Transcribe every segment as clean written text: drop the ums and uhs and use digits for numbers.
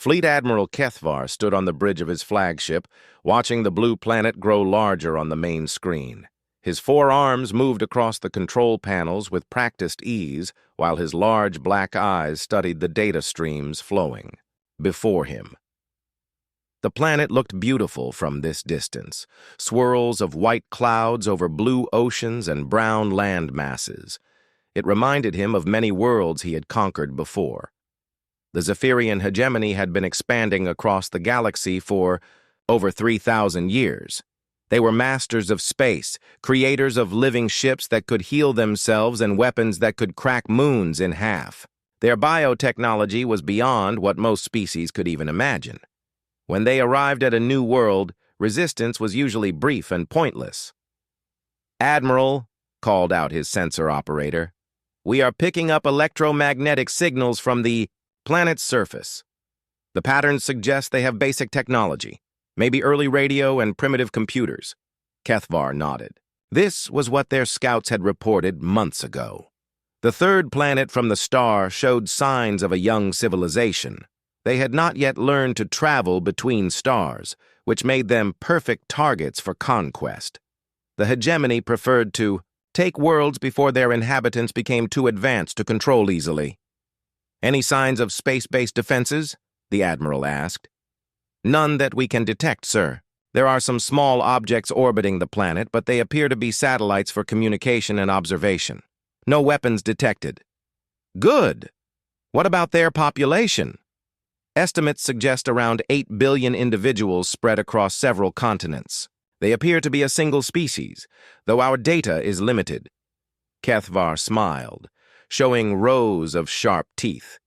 Fleet Admiral Kethvar stood on the bridge of his flagship, watching the blue planet grow larger on the main screen. His four arms moved across the control panels with practiced ease, while his large black eyes studied the data streams flowing before him. The planet looked beautiful from this distance, swirls of white clouds over blue oceans and brown land masses. It reminded him of many worlds he had conquered before. The Zephyrian hegemony had been expanding across the galaxy for over 3,000 years. They were masters of space, creators of living ships that could heal themselves and weapons that could crack moons in half. Their biotechnology was beyond what most species could even imagine. When they arrived at a new world, resistance was usually brief and pointless. "Admiral," called out his sensor operator, "we are picking up electromagnetic signals from the planet's surface. The patterns suggest they have basic technology, maybe early radio and primitive computers." Kethvar nodded. This was what their scouts had reported months ago. The third planet from the star showed signs of a young civilization. They had not yet learned to travel between stars, which made them perfect targets for conquest. The hegemony preferred to take worlds before their inhabitants became too advanced to control easily. "Any signs of space-based defenses?" the Admiral asked. "None that we can detect, sir. There are some small objects orbiting the planet, but they appear to be satellites for communication and observation. No weapons detected." "Good. What about their population?" "Estimates suggest around 8 billion individuals spread across several continents. They appear to be a single species, though our data is limited." Kethvar smiled, showing rows of sharp teeth.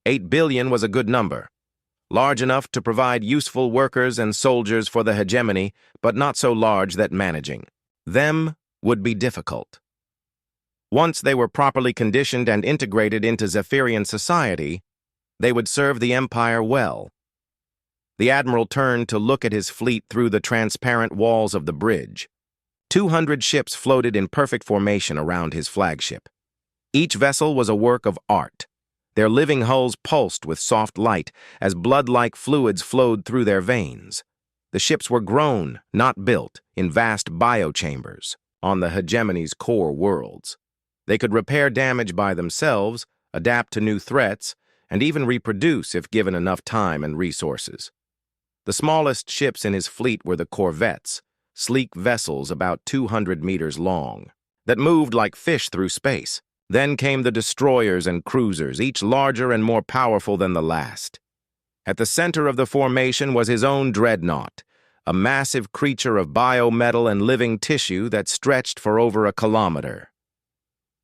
8 billion was a good number, large enough to provide useful workers and soldiers for the hegemony, but not so large that managing them would be difficult. Once they were properly conditioned and integrated into Zephyrian society, they would serve the Empire well. The Admiral turned to look at his fleet through the transparent walls of the bridge. 200 ships floated in perfect formation around his flagship. Each vessel was a work of art. Their living hulls pulsed with soft light as blood-like fluids flowed through their veins. The ships were grown, not built, in vast biochambers on the hegemony's core worlds. They could repair damage by themselves, adapt to new threats, and even reproduce if given enough time and resources. The smallest ships in his fleet were the corvettes, sleek vessels about 200 meters long, that moved like fish through space. Then came the destroyers and cruisers, each larger and more powerful than the last. At the center of the formation was his own dreadnought, a massive creature of biometal and living tissue that stretched for over a kilometer.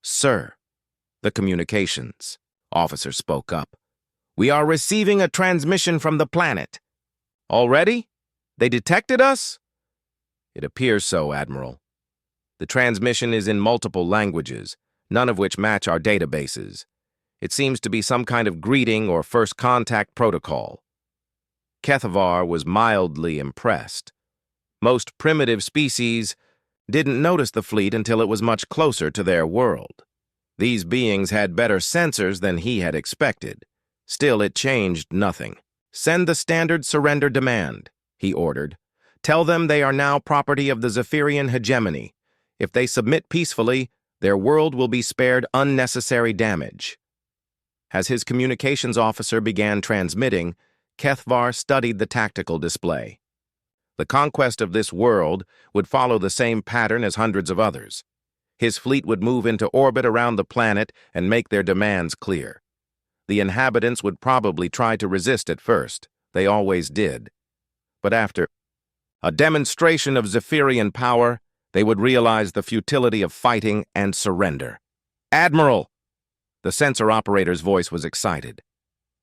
"Sir," the communications officer spoke up, "we are receiving a transmission from the planet." "Already? They detected us?" "It appears so, Admiral. The transmission is in multiple languages, none of which match our databases. It seems to be some kind of greeting or first contact protocol." Kethvar was mildly impressed. Most primitive species didn't notice the fleet until it was much closer to their world. These beings had better sensors than he had expected. Still, it changed nothing. "Send the standard surrender demand," he ordered. "Tell them they are now property of the Zephyrian hegemony. If they submit peacefully, their world will be spared unnecessary damage." As his communications officer began transmitting, Kethvar studied the tactical display. The conquest of this world would follow the same pattern as hundreds of others. His fleet would move into orbit around the planet and make their demands clear. The inhabitants would probably try to resist at first. They always did. But after a demonstration of Zephyrian power, they would realize the futility of fighting and surrender. "Admiral!" The sensor operator's voice was excited.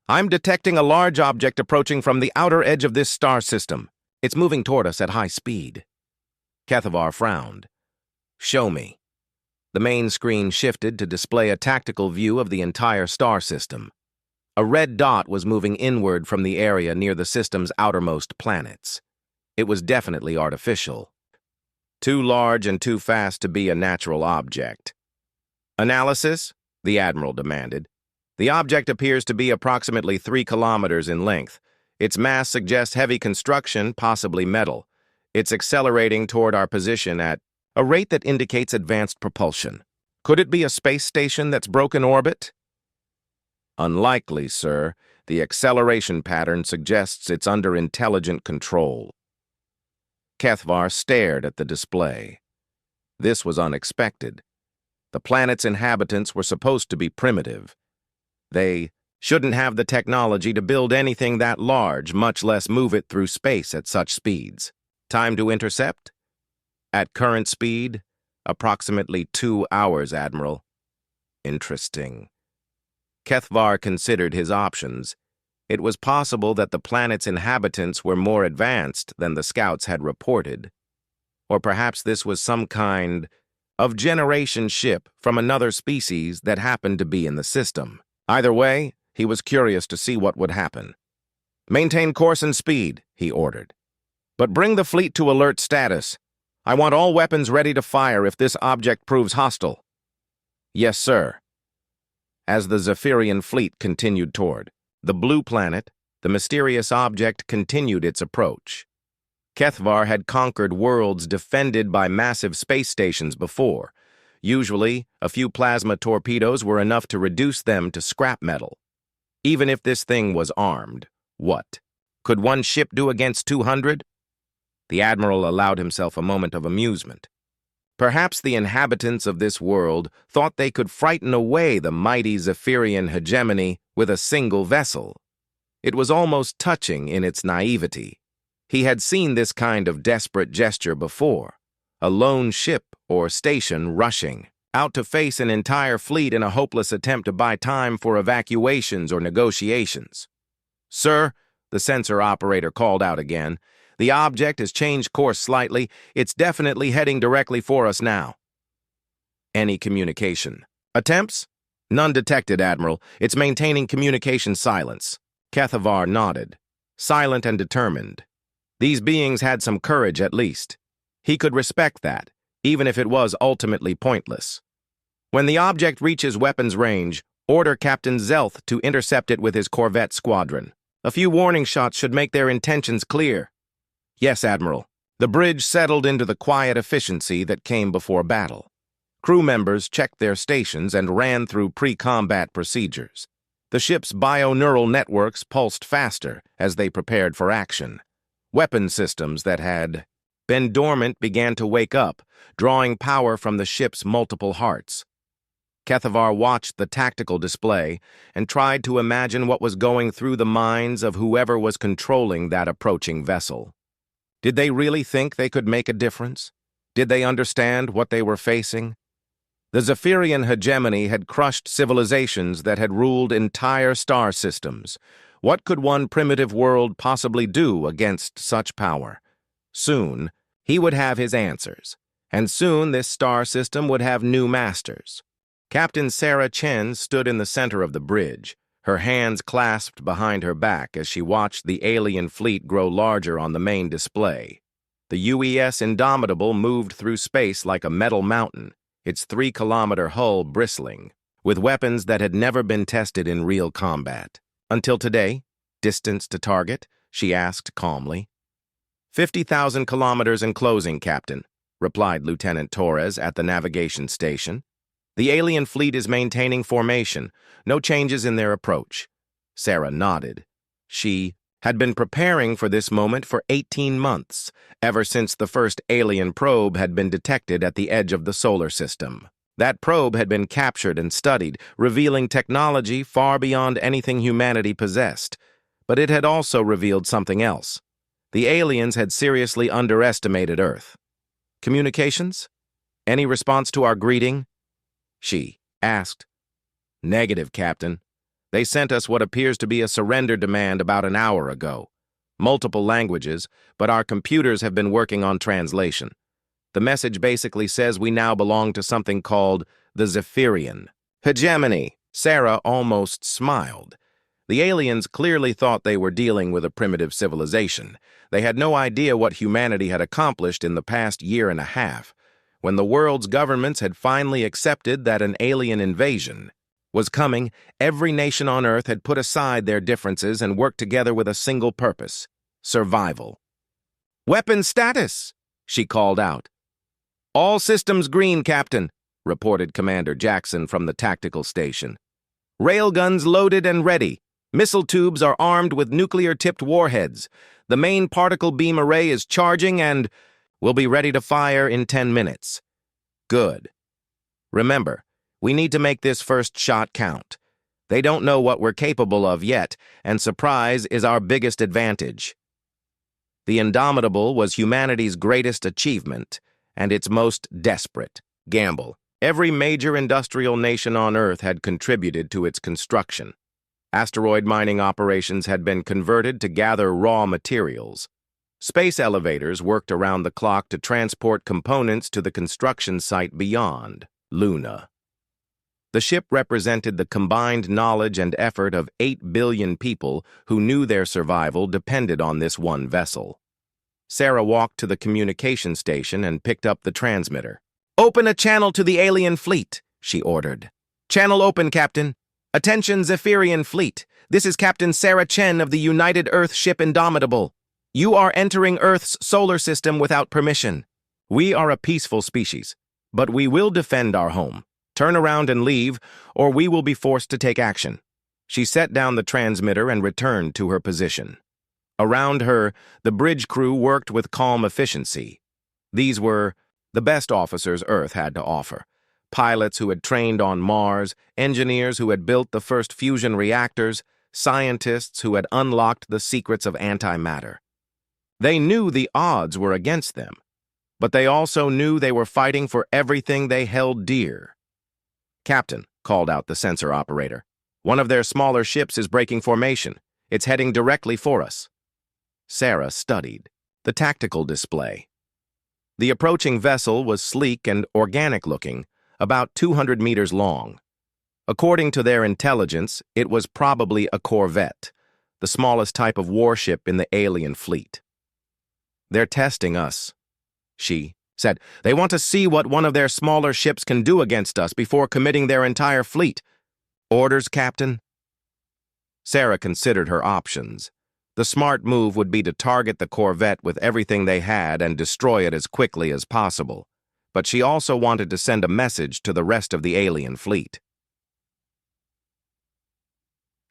"I'm detecting a large object approaching from the outer edge of this star system. It's moving toward us at high speed." Kethvar frowned. "Show me." The main screen shifted to display a tactical view of the entire star system. A red dot was moving inward from the area near the system's outermost planets. It was definitely artificial. Too large and too fast to be a natural object. "Analysis?" the Admiral demanded. The object appears to be approximately 3 kilometers in length. Its mass suggests heavy construction, possibly metal. It's accelerating toward our position at a rate that indicates advanced propulsion. Could it be a space station that's broken orbit? Unlikely, sir. The acceleration pattern suggests it's under intelligent control. Kethvar stared at the display. This was unexpected. The planet's inhabitants were supposed to be primitive. They shouldn't have the technology to build anything that large, much less move it through space at such speeds. Time to intercept? At current speed, approximately 2 hours, Admiral. Interesting. Kethvar considered his options. It was possible that the planet's inhabitants were more advanced than the scouts had reported. Or perhaps this was some kind of generation ship from another species that happened to be in the system. Either way, he was curious to see what would happen. "Maintain course and speed," he ordered. "But bring the fleet to alert status. I want all weapons ready to fire if this object proves hostile." "Yes, sir." As the Zephyrian fleet continued toward the blue planet, the mysterious object continued its approach. Kethvar had conquered worlds defended by massive space stations before. Usually, a few plasma torpedoes were enough to reduce them to scrap metal. Even if this thing was armed, what? Could one ship do against 200? The Admiral allowed himself a moment of amusement. Perhaps the inhabitants of this world thought they could frighten away the mighty Zephyrian hegemony with a single vessel. It was almost touching in its naivety. He had seen this kind of desperate gesture before. A lone ship or station rushing out to face an entire fleet in a hopeless attempt to buy time for evacuations or negotiations. "Sir," the sensor operator called out again, "the object has changed course slightly. It's definitely heading directly for us now." "Any communication attempts?" "None detected, Admiral. It's maintaining communication silence." Kethvar nodded, silent and determined. These beings had some courage at least. He could respect that, even if it was ultimately pointless. "When the object reaches weapons range, order Captain Zelth to intercept it with his corvette squadron. A few warning shots should make their intentions clear." "Yes, Admiral." The bridge settled into the quiet efficiency that came before battle. Crew members checked their stations and ran through pre-combat procedures. The ship's bioneural networks pulsed faster as they prepared for action. Weapon systems that had been dormant began to wake up, drawing power from the ship's multiple hearts. Kethvar watched the tactical display and tried to imagine what was going through the minds of whoever was controlling that approaching vessel. Did they really think they could make a difference? Did they understand what they were facing? The Zephyrian hegemony had crushed civilizations that had ruled entire star systems. What could one primitive world possibly do against such power? Soon, he would have his answers, and soon this star system would have new masters. Captain Sarah Chen stood in the center of the bridge, her hands clasped behind her back as she watched the alien fleet grow larger on the main display. The UES Indomitable moved through space like a metal mountain, its 3-kilometer hull bristling, with weapons that had never been tested in real combat. "Until today, distance to target?" she asked calmly. 50,000 kilometers and closing, Captain," replied Lieutenant Torres at the navigation station. "The alien fleet is maintaining formation, no changes in their approach." Sarah nodded. She had been preparing for this moment for 18 months, ever since the first alien probe had been detected at the edge of the solar system. That probe had been captured and studied, revealing technology far beyond anything humanity possessed. But it had also revealed something else. The aliens had seriously underestimated Earth. "Communications? Any response to our greeting?" she asked. "Negative, Captain. They sent us what appears to be a surrender demand about an hour ago. Multiple languages, but our computers have been working on translation. The message basically says we now belong to something called the Zephyrian hegemony." Sarah almost smiled. The aliens clearly thought they were dealing with a primitive civilization. They had no idea what humanity had accomplished in the past year and a half. When the world's governments had finally accepted that an alien invasion was coming, every nation on Earth had put aside their differences and worked together with a single purpose: survival. "Weapon status!" she called out. "All systems green, Captain," reported Commander Jackson from the tactical station. "Railguns loaded and ready. Missile tubes are armed with nuclear-tipped warheads. The main particle beam array is charging and will be ready to fire in 10 minutes. Good. Remember, we need to make this first shot count. They don't know what we're capable of yet, and surprise is our biggest advantage." The Indomitable was humanity's greatest achievement, and its most desperate gamble. Every major industrial nation on Earth had contributed to its construction. Asteroid mining operations had been converted to gather raw materials. Space elevators worked around the clock to transport components to the construction site beyond Luna. The ship represented the combined knowledge and effort of 8 billion people who knew their survival depended on this one vessel. Sarah walked to the communication station and picked up the transmitter. "Open a channel to the alien fleet," she ordered. "Channel open, Captain. Attention, Zephyrian fleet. This is Captain Sarah Chen of the United Earth ship Indomitable. You are entering Earth's solar system without permission. We are a peaceful species, but we will defend our home. Turn around and leave, or we will be forced to take action." She set down the transmitter and returned to her position. Around her, the bridge crew worked with calm efficiency. These were the best officers Earth had to offer. Pilots who had trained on Mars, engineers who had built the first fusion reactors, scientists who had unlocked the secrets of antimatter. They knew the odds were against them, but they also knew they were fighting for everything they held dear. "Captain," called out the sensor operator, "one of their smaller ships is breaking formation. It's heading directly for us." Sarah studied the tactical display. The approaching vessel was sleek and organic-looking, about 200 meters long. According to their intelligence, it was probably a corvette, the smallest type of warship in the alien fleet. "They're testing us," she said. "They want to see what one of their smaller ships can do against us before committing their entire fleet." "Orders, Captain?" Sarah considered her options. The smart move would be to target the corvette with everything they had and destroy it as quickly as possible. But she also wanted to send a message to the rest of the alien fleet.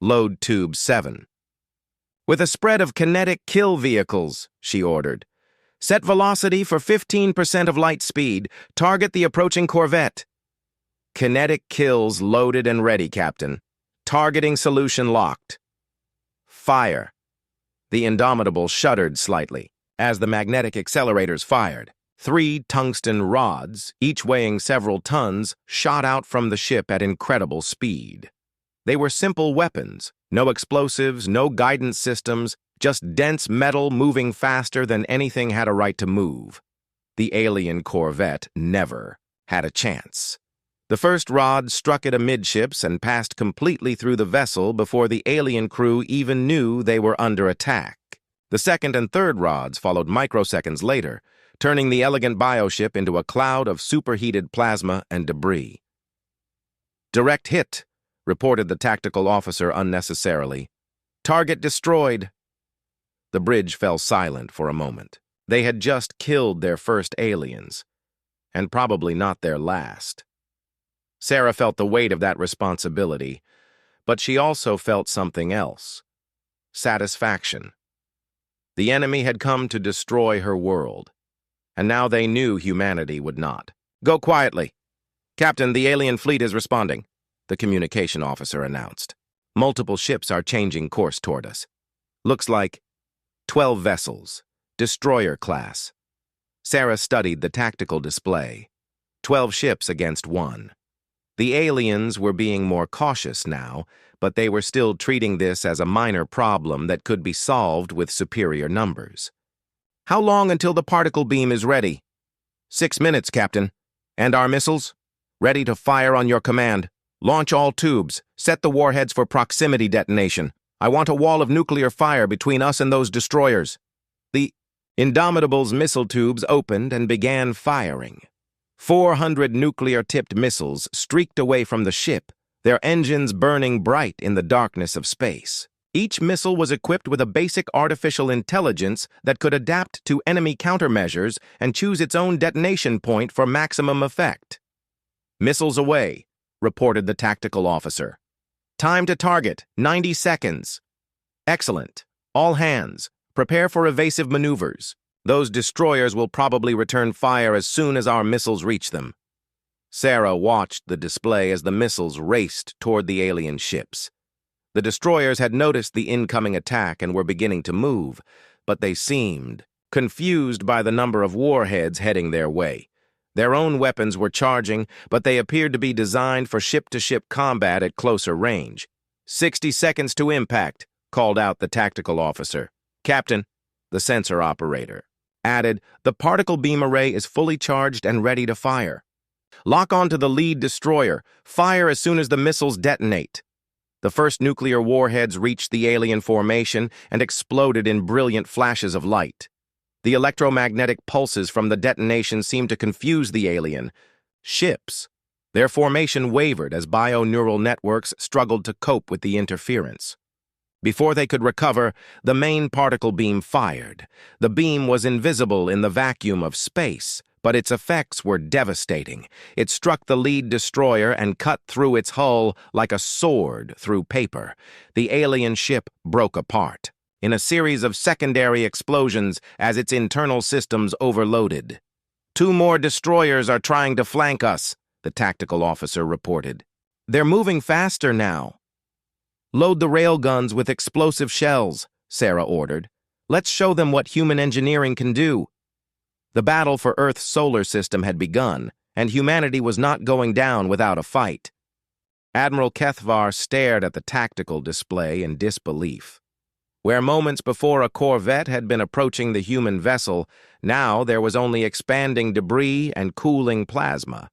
"Load Tube 7. With a spread of kinetic kill vehicles," she ordered. "Set velocity for 15% of light speed. Target the approaching corvette." "Kinetic kills loaded and ready, Captain. Targeting solution locked." "Fire." The Indomitable shuddered slightly as the magnetic accelerators fired. 3 tungsten rods, each weighing several tons, shot out from the ship at incredible speed. They were simple weapons, no explosives, no guidance systems, just dense metal moving faster than anything had a right to move. The alien corvette never had a chance. The first rod struck it amidships and passed completely through the vessel before the alien crew even knew they were under attack. The second and third rods followed microseconds later, turning the elegant bioship into a cloud of superheated plasma and debris. "Direct hit," reported the tactical officer unnecessarily. "Target destroyed." The bridge fell silent for a moment. They had just killed their first aliens, and probably not their last. Sarah felt the weight of that responsibility, but she also felt something else: satisfaction. The enemy had come to destroy her world, and now they knew humanity would not. "Go quietly. Captain, the alien fleet is responding," the communication officer announced. "Multiple ships are changing course toward us. Looks like 12 vessels, destroyer class." Sarah studied the tactical display. 12 ships against 1. The aliens were being more cautious now, but they were still treating this as a minor problem that could be solved with superior numbers. "How long until the particle beam is ready?" 6 minutes, Captain. "And our missiles?" "Ready to fire on your command. Launch all tubes. Set the warheads for proximity detonation. I want a wall of nuclear fire between us and those destroyers." The Indomitable's missile tubes opened and began firing. 400 nuclear-tipped missiles streaked away from the ship, their engines burning bright in the darkness of space. Each missile was equipped with a basic artificial intelligence that could adapt to enemy countermeasures and choose its own detonation point for maximum effect. "Missiles away," reported the tactical officer. "Time to target, 90 seconds. "Excellent. All hands, prepare for evasive maneuvers. Those destroyers will probably return fire as soon as our missiles reach them." Sarah watched the display as the missiles raced toward the alien ships. The destroyers had noticed the incoming attack and were beginning to move, but they seemed confused by the number of warheads heading their way. Their own weapons were charging, but they appeared to be designed for ship-to-ship combat at closer range. 60 seconds to impact," called out the tactical officer. "Captain," the sensor operator added, "the particle beam array is fully charged and ready to fire. Lock onto the lead destroyer. Fire as soon as the missiles detonate." The first nuclear warheads reached the alien formation and exploded in brilliant flashes of light. The electromagnetic pulses from the detonation seemed to confuse the alien ships. Their formation wavered as bio-neural networks struggled to cope with the interference. Before they could recover, the main particle beam fired. The beam was invisible in the vacuum of space, but its effects were devastating. It struck the lead destroyer and cut through its hull like a sword through paper. The alien ship broke apart in a series of secondary explosions as its internal systems overloaded. "Two more destroyers are trying to flank us," the tactical officer reported. "They're moving faster now." "Load the railguns with explosive shells," Sarah ordered. "Let's show them what human engineering can do." The battle for Earth's solar system had begun, and humanity was not going down without a fight. Admiral Kethvar stared at the tactical display in disbelief. Where moments before a corvette had been approaching the human vessel, now there was only expanding debris and cooling plasma.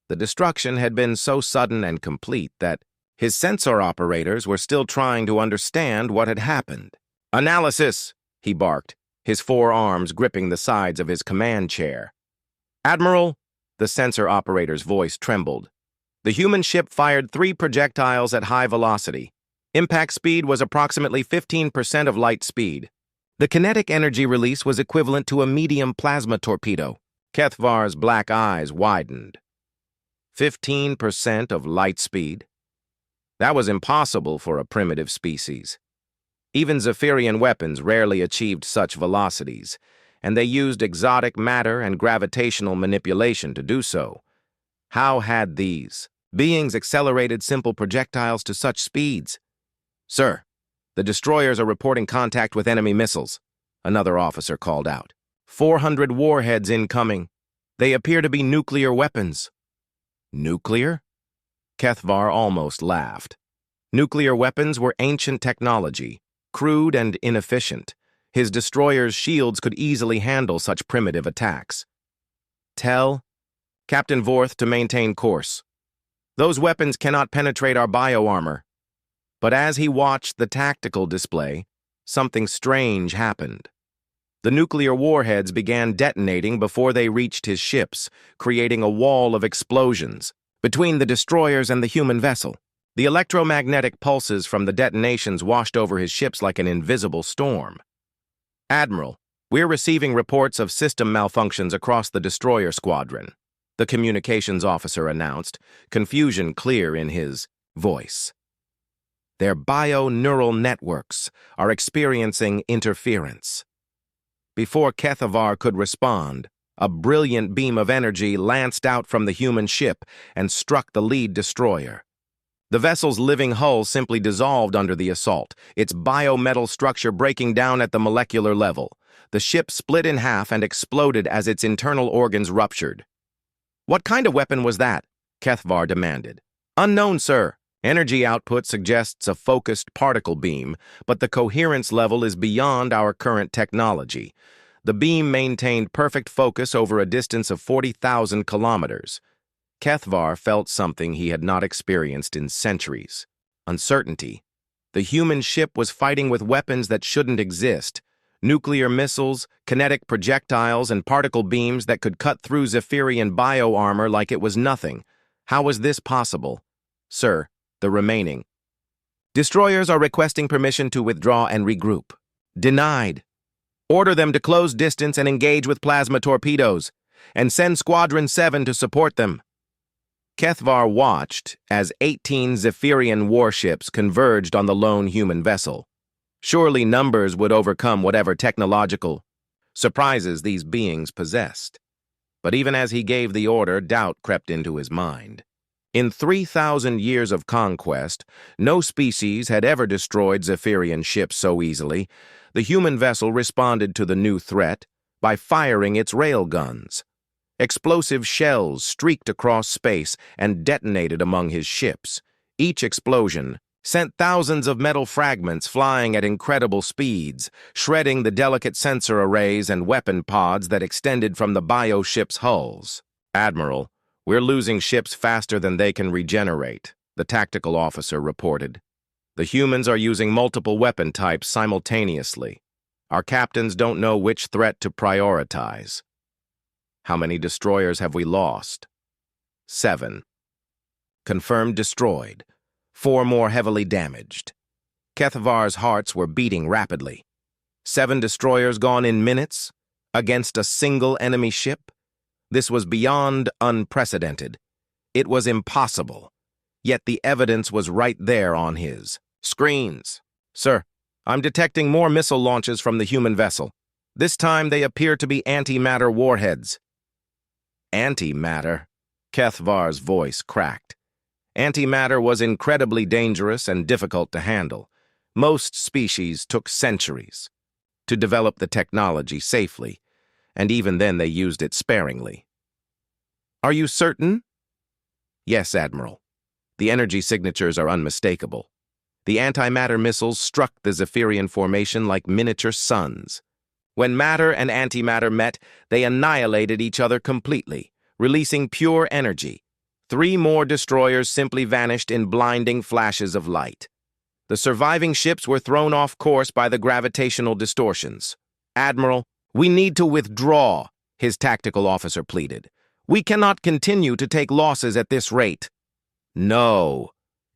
The destruction had been so sudden and complete that his sensor operators were still trying to understand what had happened. "Analysis," he barked, his forearms gripping the sides of his command chair. "Admiral," the sensor operator's voice trembled. "The human ship fired 3 projectiles at high velocity. Impact speed was approximately 15% of light speed. The kinetic energy release was equivalent to a medium plasma torpedo." Kethvar's black eyes widened. 15% of light speed? That was impossible for a primitive species. Even Zephyrian weapons rarely achieved such velocities, and they used exotic matter and gravitational manipulation to do so. How had these beings accelerated simple projectiles to such speeds? "Sir, the destroyers are reporting contact with enemy missiles," another officer called out. 400 warheads incoming. They appear to be nuclear weapons." "Nuclear?" Kethvar almost laughed. Nuclear weapons were ancient technology, crude and inefficient. His destroyers' shields could easily handle such primitive attacks. "Tell Captain Vorth to maintain course. Those weapons cannot penetrate our bioarmor." But as he watched the tactical display, something strange happened. The nuclear warheads began detonating before they reached his ships, creating a wall of explosions between the destroyers and the human vessel. The electromagnetic pulses from the detonations washed over his ships like an invisible storm. "Admiral, we're receiving reports of system malfunctions across the destroyer squadron," the communications officer announced, confusion clear in his voice. "Their bio-neural networks are experiencing interference." Before Kethvar could respond, a brilliant beam of energy lanced out from the human ship and struck the lead destroyer. The vessel's living hull simply dissolved under the assault, its biometal structure breaking down at the molecular level. The ship split in half and exploded as its internal organs ruptured. "What kind of weapon was that?" Kethvar demanded. "Unknown, sir. Energy output suggests a focused particle beam, but the coherence level is beyond our current technology. The beam maintained perfect focus over a distance of 40,000 kilometers. Kethvar felt something he had not experienced in centuries. Uncertainty. The human ship was fighting with weapons that shouldn't exist. Nuclear missiles, kinetic projectiles, and particle beams that could cut through Zephyrian bioarmor like it was nothing. How was this possible? "Sir, The remaining. Destroyers are requesting permission to withdraw and regroup. Denied. Order them to close distance and engage with plasma torpedoes, and send Squadron 7 to support them. Kethvar watched as 18 Zephyrian warships converged on the lone human vessel. Surely numbers would overcome whatever technological surprises these beings possessed. But even as he gave the order, doubt crept into his mind. In 3,000 years of conquest, no species had ever destroyed Zephyrian ships so easily. The human vessel responded to the new threat by firing its railguns. Explosive shells streaked across space and detonated among his ships. Each explosion sent thousands of metal fragments flying at incredible speeds, shredding the delicate sensor arrays and weapon pods that extended from the bio-ships' hulls. "Admiral, we're losing ships faster than they can regenerate," the tactical officer reported. "The humans are using multiple weapon types simultaneously. Our captains don't know which threat to prioritize." "How many destroyers have we lost?" 7. Confirmed destroyed. 4 more heavily damaged. Kethvar's hearts were beating rapidly. 7 destroyers gone in minutes against a single enemy ship? This was beyond unprecedented. It was impossible. Yet the evidence was right there on his screens. "Sir, I'm detecting more missile launches from the human vessel. This time they appear to be antimatter warheads." Antimatter? Kethvar's voice cracked. Antimatter was incredibly dangerous and difficult to handle. Most species took centuries to develop the technology safely, and even then they used it sparingly. "Are you certain?" "Yes, Admiral. The energy signatures are unmistakable. The antimatter missiles struck the Zephyrian formation like miniature suns. When matter and antimatter met, they annihilated each other completely, releasing pure energy. 3 more destroyers simply vanished in blinding flashes of light. The surviving ships were thrown off course by the gravitational distortions. "Admiral, we need to withdraw," his tactical officer pleaded. "We cannot continue to take losses at this rate." "No,"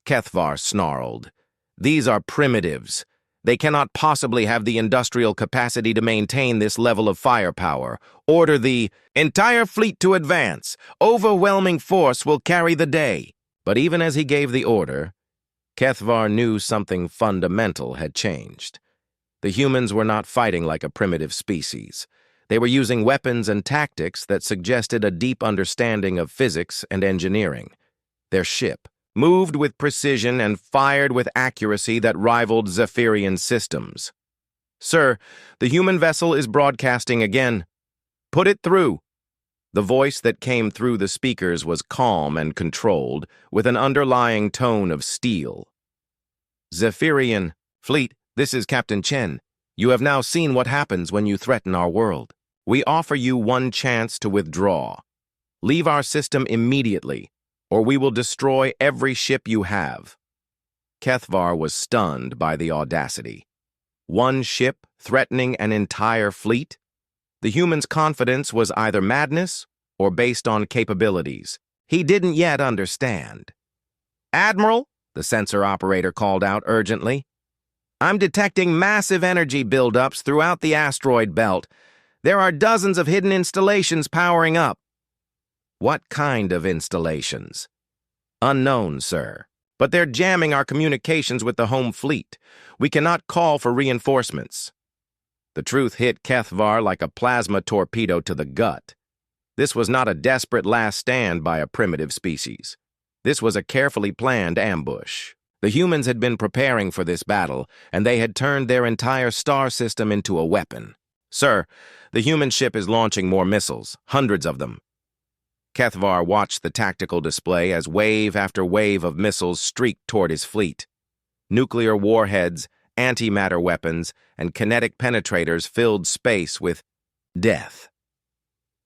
Kethvar snarled. "These are primitives. They cannot possibly have the industrial capacity to maintain this level of firepower. Order the entire fleet to advance. Overwhelming force will carry the day." But even as he gave the order, Kethvar knew something fundamental had changed. The humans were not fighting like a primitive species. They were using weapons and tactics that suggested a deep understanding of physics and engineering. Their ship moved with precision and fired with accuracy that rivaled Zephyrian systems. "Sir, the human vessel is broadcasting again. Put it through." The voice that came through the speakers was calm and controlled, with an underlying tone of steel. "Zephyrian fleet, this is Captain Chen. You have now seen what happens when you threaten our world. We offer you one chance to withdraw. Leave our system immediately, or we will destroy every ship you have." Kethvar was stunned by the audacity. One ship threatening an entire fleet? The human's confidence was either madness or based on capabilities. He didn't yet understand. "Admiral," the sensor operator called out urgently, "I'm detecting massive energy buildups throughout the asteroid belt. There are dozens of hidden installations powering up." "What kind of installations?" "Unknown, sir. But they're jamming our communications with the home fleet. We cannot call for reinforcements." The truth hit Kethvar like a plasma torpedo to the gut. This was not a desperate last stand by a primitive species. This was a carefully planned ambush. The humans had been preparing for this battle, and they had turned their entire star system into a weapon. "Sir, the human ship is launching more missiles, hundreds of them." Kethvar watched the tactical display as wave after wave of missiles streaked toward his fleet. Nuclear warheads, antimatter weapons, and kinetic penetrators filled space with death.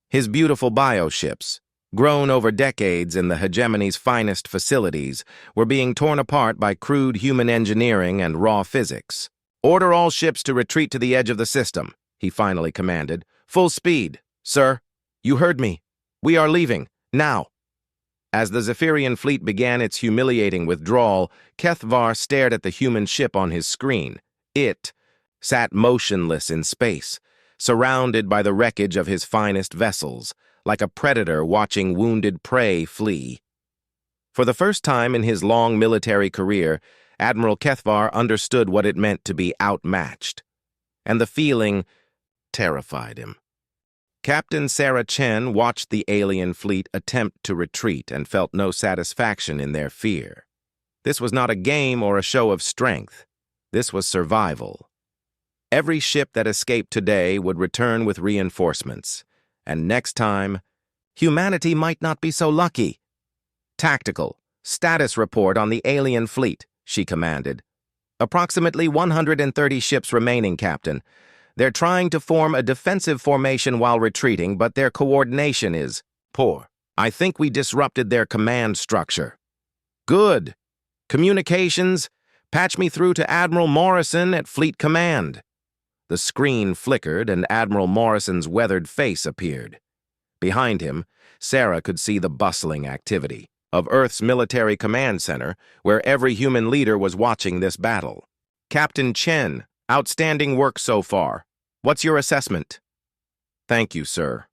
His beautiful bioships, grown over decades in the hegemony's finest facilities, were being torn apart by crude human engineering and raw physics. "Order all ships to retreat to the edge of the system," he finally commanded. "Full speed, sir. You heard me. We are leaving, now." As the Zephyrian fleet began its humiliating withdrawal, Kethvar stared at the human ship on his screen. It sat motionless in space, surrounded by the wreckage of his finest vessels, like a predator watching wounded prey flee. For the first time in his long military career, Admiral Kethvar understood what it meant to be outmatched, and the feeling terrified him. Captain Sarah Chen watched the alien fleet attempt to retreat and felt no satisfaction in their fear. This was not a game or a show of strength. This was survival. Every ship that escaped today would return with reinforcements, and next time, humanity might not be so lucky. Tactical, status report on the alien fleet, she commanded. Approximately 130 ships remaining, Captain. They're trying to form a defensive formation while retreating, but their coordination is poor. I think we disrupted their command structure. Good. Communications, patch me through to Admiral Morrison at Fleet Command. The screen flickered and Admiral Morrison's weathered face appeared. Behind him, Sarah could see the bustling activity of Earth's military command center, where every human leader was watching this battle. Captain Chen, outstanding work so far. What's your assessment? Thank you, sir.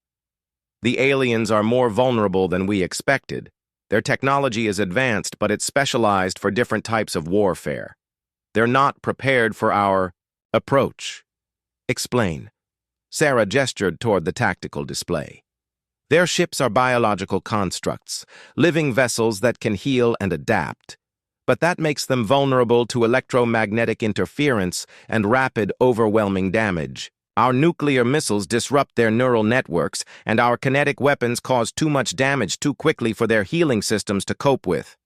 The aliens are more vulnerable than we expected. Their technology is advanced, but it's specialized for different types of warfare. They're not prepared for our approach. Explain. Sarah gestured toward the tactical display. Their ships are biological constructs, living vessels that can heal and adapt. But that makes them vulnerable to electromagnetic interference and rapid, overwhelming damage. Our nuclear missiles disrupt their neural networks, and our kinetic weapons cause too much damage too quickly for their healing systems to cope with.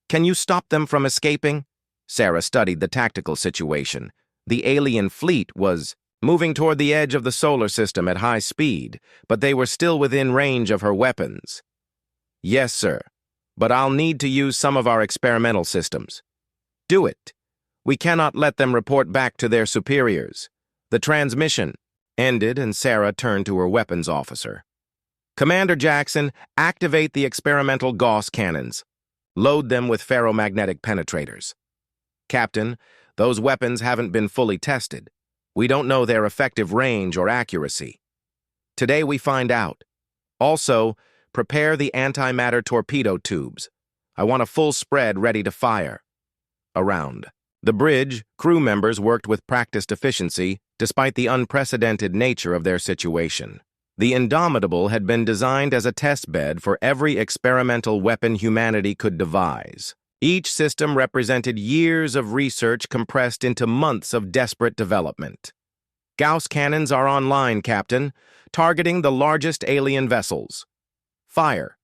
Can you stop them from escaping? Sarah studied the tactical situation. The alien fleet was moving toward the edge of the solar system at high speed, but they were still within range of her weapons. Yes, sir. But I'll need to use some of our experimental systems. Do it. We cannot let them report back to their superiors. The transmission ended and Sarah turned to her weapons officer. Commander Jackson, activate the experimental Gauss cannons. Load them with ferromagnetic penetrators. Captain, those weapons haven't been fully tested. We don't know their effective range or accuracy. Today we find out. Also, prepare the antimatter torpedo tubes. I want a full spread ready to fire. Around the bridge, crew members worked with practiced efficiency despite the unprecedented nature of their situation. The Indomitable had been designed as a test bed for every experimental weapon humanity could devise. Each system represented years of research compressed into months of desperate development. Gauss cannons are online, Captain, targeting the largest alien vessels. Fire.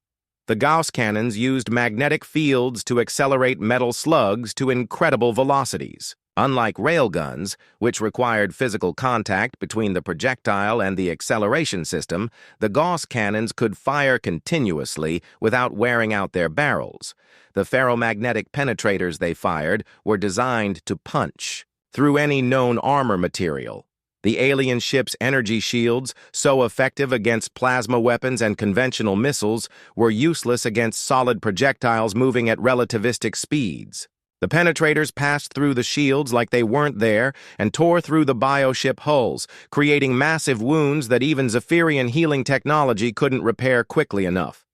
The Gauss cannons used magnetic fields to accelerate metal slugs to incredible velocities. Unlike railguns, which required physical contact between the projectile and the acceleration system, the Gauss cannons could fire continuously without wearing out their barrels. The ferromagnetic penetrators they fired were designed to punch through any known armor material. The alien ship's energy shields, so effective against plasma weapons and conventional missiles, were useless against solid projectiles moving at relativistic speeds. The penetrators passed through the shields like they weren't there and tore through the bioship hulls, creating massive wounds that even Zephyrian healing technology couldn't repair quickly enough.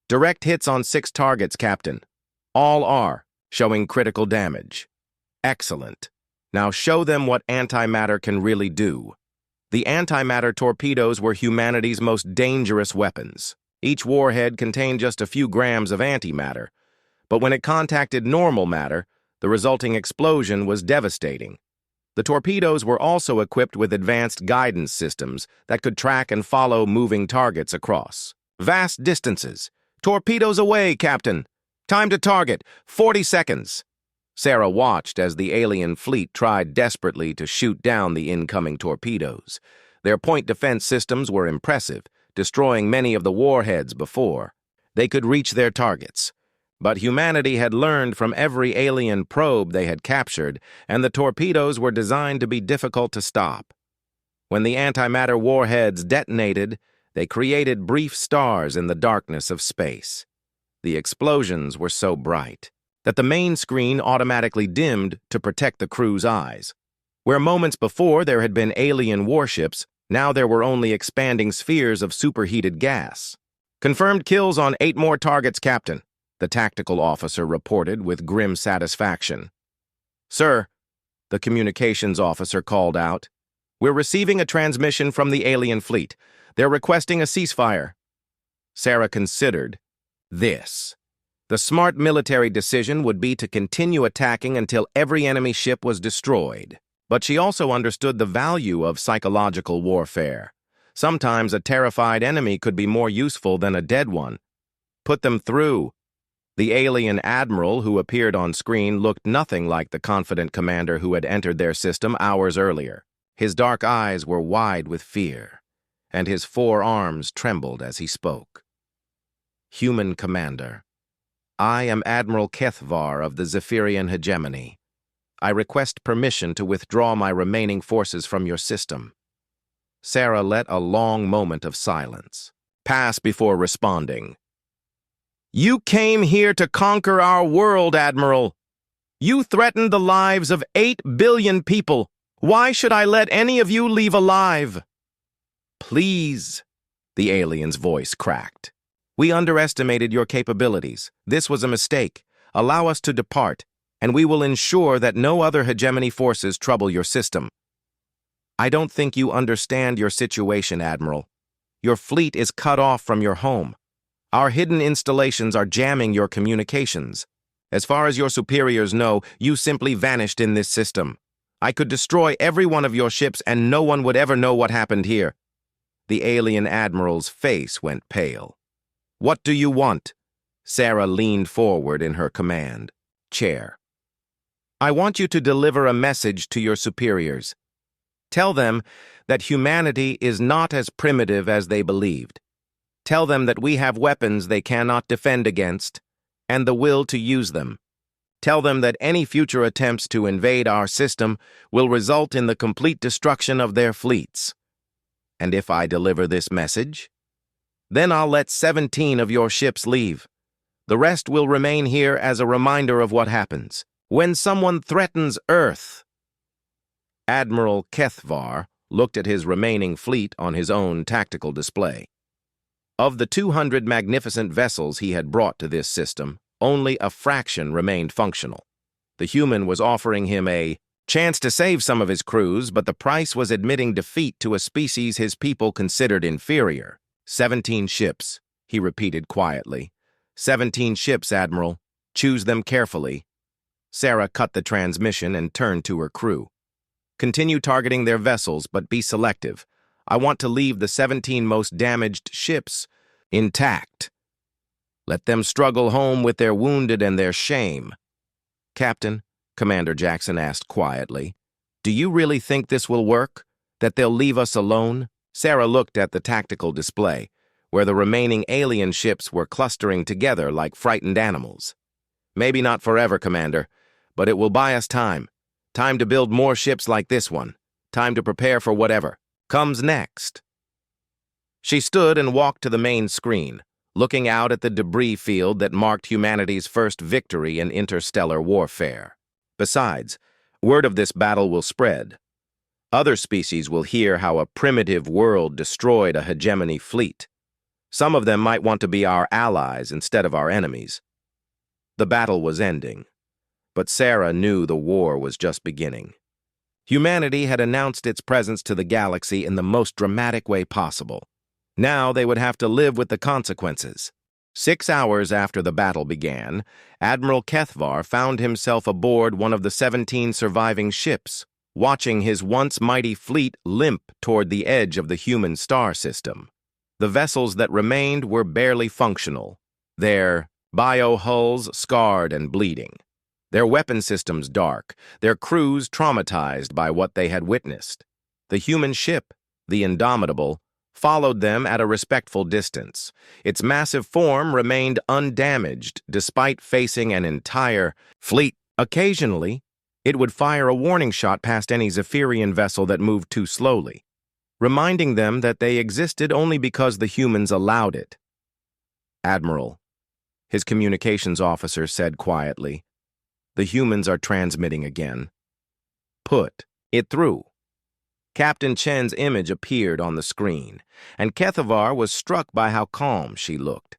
Direct hits on 6 targets, Captain. All are showing critical damage. Excellent. Now show them what antimatter can really do. The antimatter torpedoes were humanity's most dangerous weapons. Each warhead contained just a few grams of antimatter, but when it contacted normal matter, the resulting explosion was devastating. The torpedoes were also equipped with advanced guidance systems that could track and follow moving targets across vast distances. Torpedoes away, Captain! Time to target, 40 seconds. Sarah watched as the alien fleet tried desperately to shoot down the incoming torpedoes. Their point defense systems were impressive, destroying many of the warheads before they could reach their targets. But humanity had learned from every alien probe they had captured, and the torpedoes were designed to be difficult to stop. When the antimatter warheads detonated, they created brief stars in the darkness of space. The explosions were so bright that the main screen automatically dimmed to protect the crew's eyes. Where moments before there had been alien warships, now there were only expanding spheres of superheated gas. "Confirmed kills on 8 more targets, Captain," the tactical officer reported with grim satisfaction. "Sir," the communications officer called out, "we're receiving a transmission from the alien fleet. They're requesting a ceasefire." Sarah considered this. The smart military decision would be to continue attacking until every enemy ship was destroyed. But she also understood the value of psychological warfare. Sometimes a terrified enemy could be more useful than a dead one. Put them through. The alien admiral who appeared on screen looked nothing like the confident commander who had entered their system hours earlier. His dark eyes were wide with fear, and his 4 arms trembled as he spoke. "Human Commander, I am Admiral Kethvar of the Zephyrian Hegemony. I request permission to withdraw my remaining forces from your system." Sarah let a long moment of silence pass before responding. "You came here to conquer our world, Admiral. You threatened the lives of 8 billion people. Why should I let any of you leave alive?" "Please," the alien's voice cracked. "We underestimated your capabilities. This was a mistake. Allow us to depart, and we will ensure that no other hegemony forces trouble your system." "I don't think you understand your situation, Admiral. Your fleet is cut off from your home. Our hidden installations are jamming your communications. As far as your superiors know, you simply vanished in this system. I could destroy every one of your ships and no one would ever know what happened here." The alien admiral's face went pale. "What do you want?" Sarah leaned forward in her command chair. "I want you to deliver a message to your superiors. Tell them that humanity is not as primitive as they believed. Tell them that we have weapons they cannot defend against, and the will to use them. Tell them that any future attempts to invade our system will result in the complete destruction of their fleets. And if I deliver this message, then I'll let 17 of your ships leave. The rest will remain here as a reminder of what happens when someone threatens Earth." Admiral Kethvar looked at his remaining fleet on his own tactical display. Of the 200 magnificent vessels he had brought to this system, only a fraction remained functional. The human was offering him a chance to save some of his crews, but the price was admitting defeat to a species his people considered inferior. 17 ships, he repeated quietly. 17 ships, Admiral. Choose them carefully." Sarah cut the transmission and turned to her crew. "Continue targeting their vessels, but be selective. I want to leave the 17 most damaged ships intact. Let them struggle home with their wounded and their shame." "Captain," Commander Jackson asked quietly, "do you really think this will work? That they'll leave us alone?" Sarah looked at the tactical display, where the remaining alien ships were clustering together like frightened animals. "Maybe not forever, Commander, but it will buy us time. Time to build more ships like this one. Time to prepare for whatever comes next." She stood and walked to the main screen, looking out at the debris field that marked humanity's first victory in interstellar warfare. Besides, word of this battle will spread. Other species will hear how a primitive world destroyed a hegemony fleet. Some of them might want to be our allies instead of our enemies. The battle was ending, but Sarah knew the war was just beginning. Humanity had announced its presence to the galaxy in the most dramatic way possible. Now they would have to live with the consequences. 6 hours after the battle began, Admiral Kethvar found himself aboard one of the 17 surviving ships, watching his once mighty fleet limp toward the edge of the human star system. The vessels that remained were barely functional, their biohulls scarred and bleeding, their weapon systems dark, their crews traumatized by what they had witnessed. The human ship, the Indomitable, followed them at a respectful distance. Its massive form remained undamaged despite facing an entire fleet. Occasionally, it would fire a warning shot past any Zephyrian vessel that moved too slowly, reminding them that they existed only because the humans allowed it. "Admiral," his communications officer said quietly. The humans are transmitting again. Put it through. Captain Chen's image appeared on the screen, and Kethavar was struck by how calm she looked.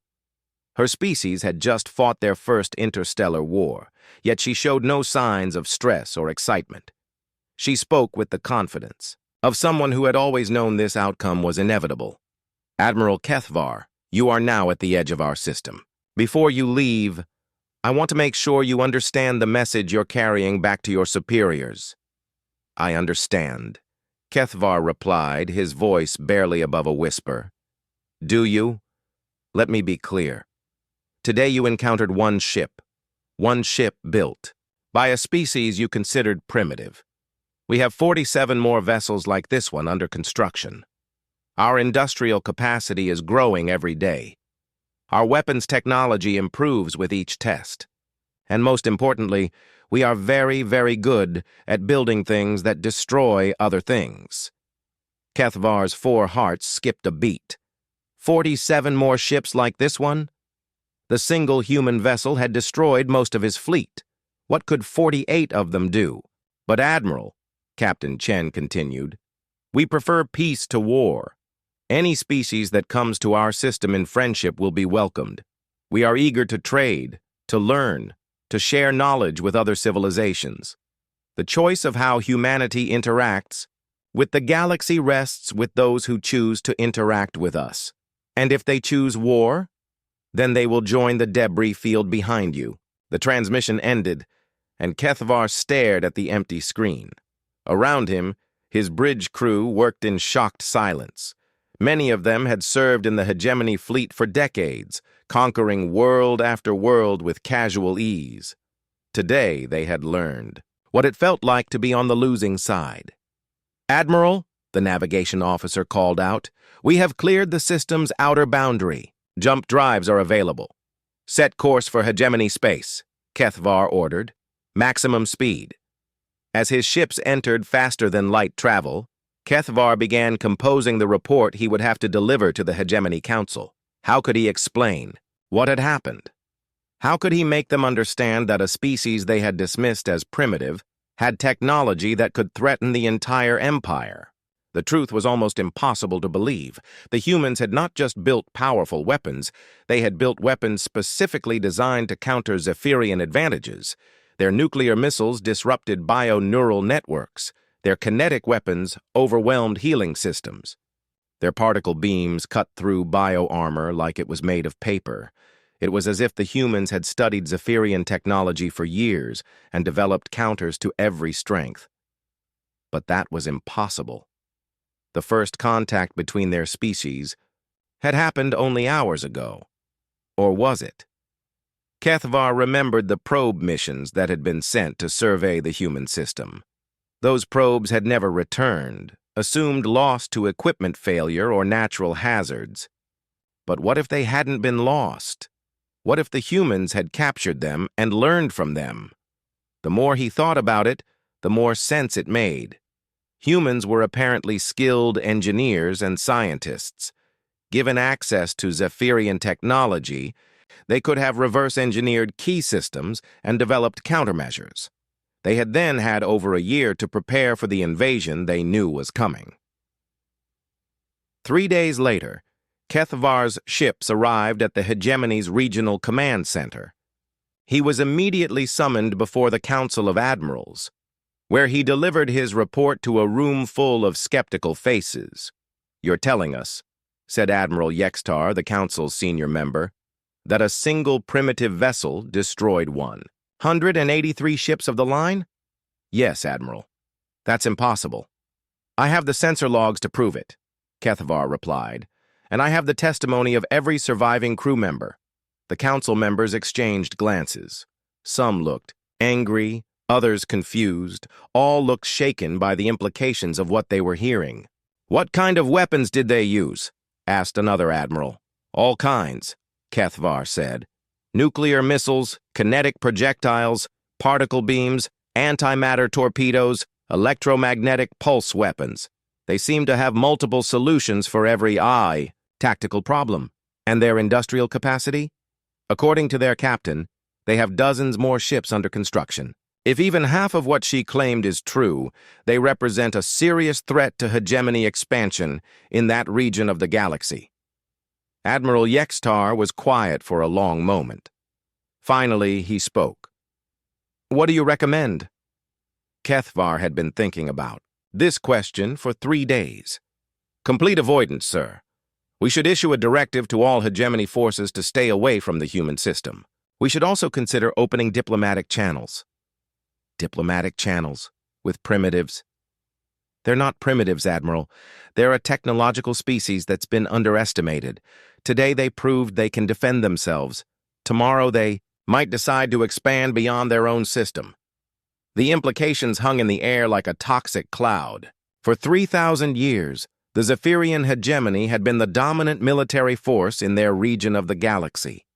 Her species had just fought their first interstellar war, yet she showed no signs of stress or excitement. She spoke with the confidence of someone who had always known this outcome was inevitable. Admiral Kethavar, you are now at the edge of our system. Before you leave, I want to make sure you understand the message you're carrying back to your superiors. I understand, Kethavar replied, his voice barely above a whisper. Do you? Let me be clear. Today you encountered one ship built by a species you considered primitive. We have 47 more vessels like this one under construction. Our industrial capacity is growing every day. Our weapons technology improves with each test. And most importantly, we are very, very good at building things that destroy other things. Kethavar's 4 hearts skipped a beat. 47 more ships like this one? The single human vessel had destroyed most of his fleet. What could 48 of them do? But Admiral, Captain Chen continued, we prefer peace to war. Any species that comes to our system in friendship will be welcomed. We are eager to trade, to learn, to share knowledge with other civilizations. The choice of how humanity interacts with the galaxy rests with those who choose to interact with us. And if they choose war, then they will join the debris field behind you. The transmission ended, and Kethavar stared at the empty screen. Around him, his bridge crew worked in shocked silence. Many of them had served in the hegemony fleet for decades, conquering world after world with casual ease. Today, they had learned what it felt like to be on the losing side. Admiral, the navigation officer called out, we have cleared the system's outer boundary. Jump drives are available. Set course for hegemony space, Kethavar ordered. Maximum speed. As his ships entered faster-than-light travel, Kethavar began composing the report he would have to deliver to the Hegemony Council. How could he explain what had happened? How could he make them understand that a species they had dismissed as primitive had technology that could threaten the entire empire? The truth was almost impossible to believe. The humans had not just built powerful weapons, they had built weapons specifically designed to counter Zephyrian advantages. Their nuclear missiles disrupted bio-neural networks. Their kinetic weapons overwhelmed healing systems. Their particle beams cut through bio-armor like it was made of paper. It was as if the humans had studied Zephyrian technology for years and developed counters to every strength. But that was impossible. The first contact between their species had happened only hours ago. Or was it? Kethavar remembered the probe missions that had been sent to survey the human system. Those probes had never returned, assumed lost to equipment failure or natural hazards. But what if they hadn't been lost? What if the humans had captured them and learned from them? The more he thought about it, the more sense it made. Humans were apparently skilled engineers and scientists. Given access to Zephyrian technology, they could have reverse-engineered key systems and developed countermeasures. They had then had over a year to prepare for the invasion they knew was coming. 3 days later, Kethavar's ships arrived at the Hegemony's regional command center. He was immediately summoned before the Council of Admirals, where he delivered his report to a room full of skeptical faces. You're telling us, said Admiral Yextar, the Council's senior member, that a single primitive vessel destroyed 183 ships of the line? Yes, Admiral. That's impossible. I have the sensor logs to prove it, Kethavar replied, and I have the testimony of every surviving crew member. The Council members exchanged glances. Some looked angry, others confused, all looked shaken by the implications of what they were hearing. What kind of weapons did they use? Asked another admiral. All kinds, Kethavar said. Nuclear missiles, kinetic projectiles, particle beams, antimatter torpedoes, electromagnetic pulse weapons. They seem to have multiple solutions for every tactical problem. And their industrial capacity? According to their captain, they have dozens more ships under construction. If even half of what she claimed is true, they represent a serious threat to hegemony expansion in that region of the galaxy. Admiral Yextar was quiet for a long moment. Finally, he spoke. What do you recommend? Kethvar had been thinking about this question for 3 days. Complete avoidance, sir. We should issue a directive to all hegemony forces to stay away from the human system. We should also consider opening diplomatic channels. Diplomatic channels with primitives. They're not primitives, Admiral. They're a technological species that's been underestimated. Today they proved they can defend themselves. Tomorrow they might decide to expand beyond their own system. The implications hung in the air like a toxic cloud. For 3,000 years, the Zephyrian hegemony had been the dominant military force in their region of the galaxy.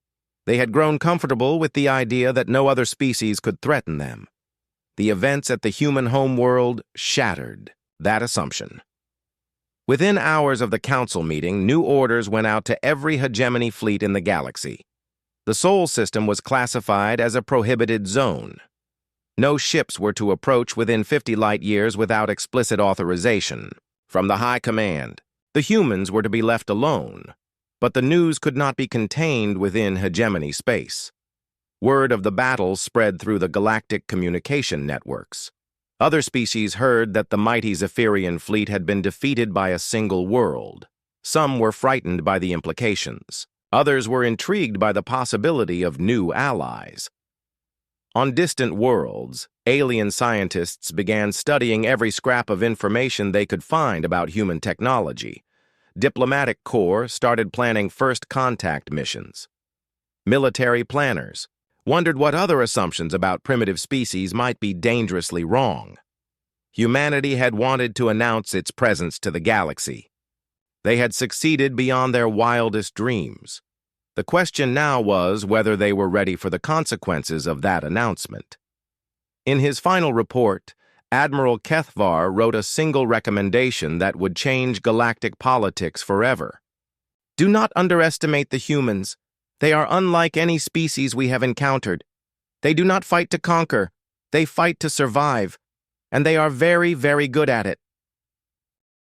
They had grown comfortable with the idea that no other species could threaten them. The events at the human homeworld shattered that assumption. Within hours of the council meeting, new orders went out to every hegemony fleet in the galaxy. The Sol system was classified as a prohibited zone. No ships were to approach within 50 light years without explicit authorization. From the High Command, the humans were to be left alone, but the news could not be contained within hegemony space. Word of the battle spread through the galactic communication networks. Other species heard that the mighty Zephyrian fleet had been defeated by a single world. Some were frightened by the implications. Others were intrigued by the possibility of new allies. On distant worlds, alien scientists began studying every scrap of information they could find about human technology. Diplomatic corps started planning first contact missions. Military planners wondered what other assumptions about primitive species might be dangerously wrong. Humanity had wanted to announce its presence to the galaxy. They had succeeded beyond their wildest dreams. The question now was whether they were ready for the consequences of that announcement. In his final report, Admiral Kethvar wrote a single recommendation that would change galactic politics forever. Do not underestimate the humans. They are unlike any species we have encountered. They do not fight to conquer. They fight to survive. And they are very, very good at it.